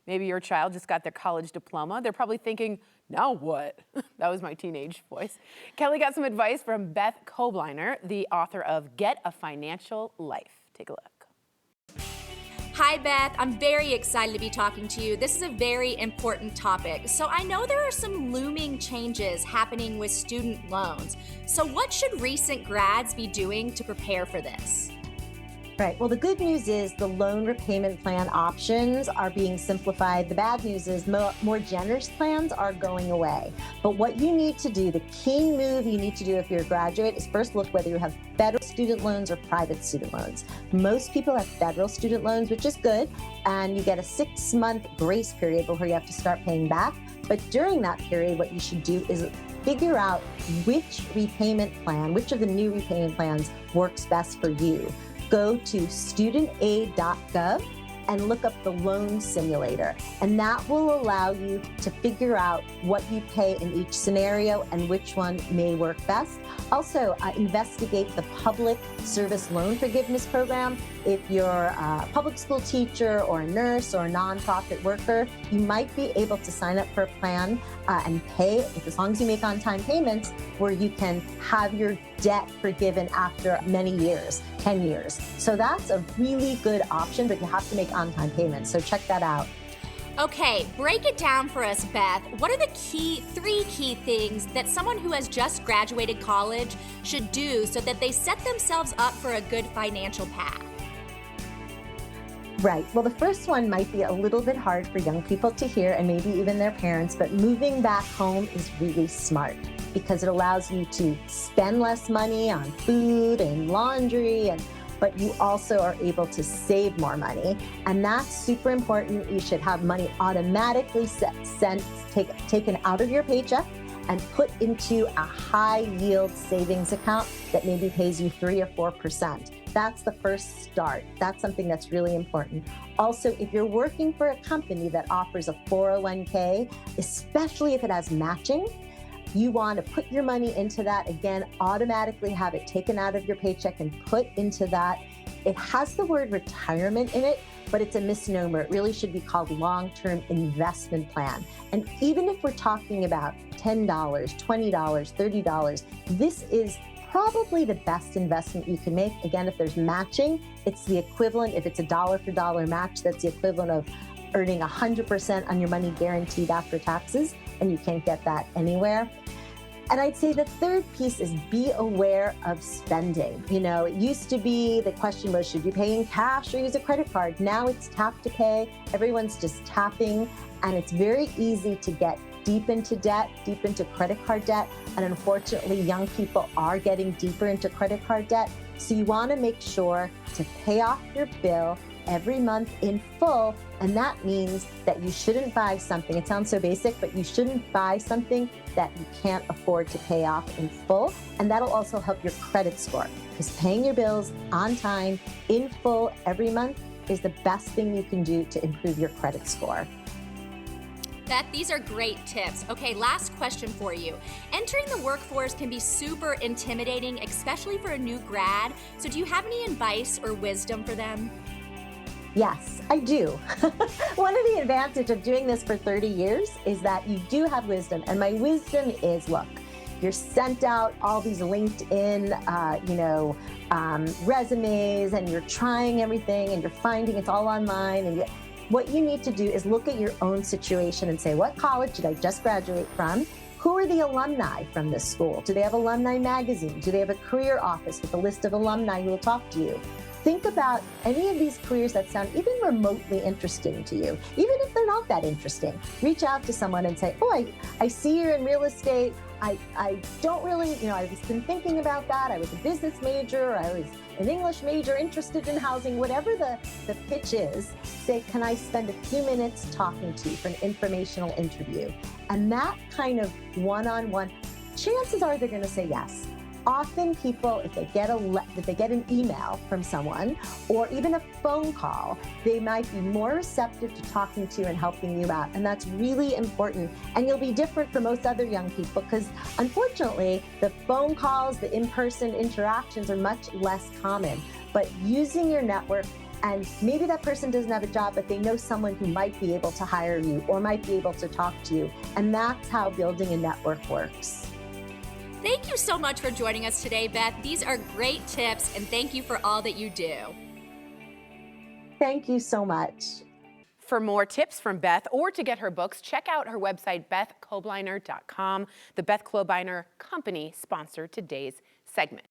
Maybe your child just got their college diploma. They're probably thinking, now what? That was my teenage voice. Kelly got some advice from Beth Kobliner, the author of Get a Financial Life. Take a look. Hi, Beth. I'm very excited to be talking to you. This is a very important topic. So I know there are some looming changes happening with student loans. So what should recent grads be doing to prepare for this? Right. Well, the good news is the loan repayment plan options are being simplified. The bad news is more generous plans are going away. But what you need to do, the key move you need to do if you're a graduate is first look whether you have federal student loans or private student loans. Most people have federal student loans, which is good, and you get a 6-month grace period before you have to start paying back. But during that period, what you should do is figure out which repayment plan, which of the new repayment plans works best for you. Go to studentaid.gov and look up the loan simulator. And that will allow you to figure out what you pay in each scenario and which one may work best. Also, investigate the public service loan forgiveness program. If you're a public school teacher or a nurse or a nonprofit worker, you might be able to sign up for a plan and pay, as long as you make on-time payments, where you can have your debt forgiven after many years, 10 years. So that's a really good option, but you have to make on-time payments. So check that out. Okay, break it down for us, Beth. What are the three key things that someone who has just graduated college should do so that they set themselves up for a good financial path? Right. Well, the first one might be a little bit hard for young people to hear and maybe even their parents, but moving back home is really smart because it allows you to spend less money on food and laundry, but you also are able to save more money. And that's super important. You should have money automatically taken out of your paycheck and put into a high yield savings account that maybe pays you 3 or 4%. That's the first start. That's something that's really important. Also, if you're working for a company that offers a 401k, especially if it has matching, you want to put your money into that. Again, automatically have it taken out of your paycheck and put into that. It has the word retirement in it, but it's a misnomer. It really should be called long-term investment plan. And even if we're talking about $10, $20, $30, this is probably the best investment you can make. Again, if there's matching, it's the equivalent. If it's a dollar for dollar match, that's the equivalent of earning 100% on your money guaranteed after taxes, and you can't get that anywhere. And I'd say the third piece is be aware of spending. You know, it used to be the question was, should you pay in cash or use a credit card? Now it's tap to pay. Everyone's just tapping, and it's very easy to get deep into debt, deep into credit card debt. And unfortunately, young people are getting deeper into credit card debt. So you want to make sure to pay off your bill every month in full. And that means that you shouldn't buy something. It sounds so basic, but you shouldn't buy something that you can't afford to pay off in full. And that'll also help your credit score, because paying your bills on time, in full, every month is the best thing you can do to improve your credit score. Beth, these are great tips. Okay, last question for you. Entering the workforce can be super intimidating, especially for a new grad. So do you have any advice or wisdom for them? Yes, I do. One of the advantages of doing this for 30 years is that you do have wisdom. And my wisdom is, look, you're sent out all these LinkedIn, resumes, and you're trying everything, and you're finding it's all online. And what you need to do is look at your own situation and say, what college did I just graduate from? Who are the alumni from this school? Do they have alumni magazine? Do they have a career office with a list of alumni who will talk to you? Think about any of these careers that sound even remotely interesting to you. Even if they're not that interesting, reach out to someone and say, oh, I see you're in real estate. I don't really, I've been thinking about that. I was a business major, I was an English major, interested in housing, whatever the pitch is, say, can I spend a few minutes talking to you for an informational interview? And that kind of one-on-one, chances are they're going to say yes. Often people, if they get an email from someone or even a phone call, they might be more receptive to talking to you and helping you out. And that's really important. And you'll be different from most other young people because unfortunately, the phone calls, the in-person interactions are much less common. But using your network, And maybe that person doesn't have a job, but they know someone who might be able to hire you or might be able to talk to you. And that's how building a network works. Thank you so much for joining us today, Beth. These are great tips, and thank you for all that you do. Thank you so much. For more tips from Beth or to get her books, check out her website, bethkobliner.com. The Beth Kobliner Company sponsored today's segment.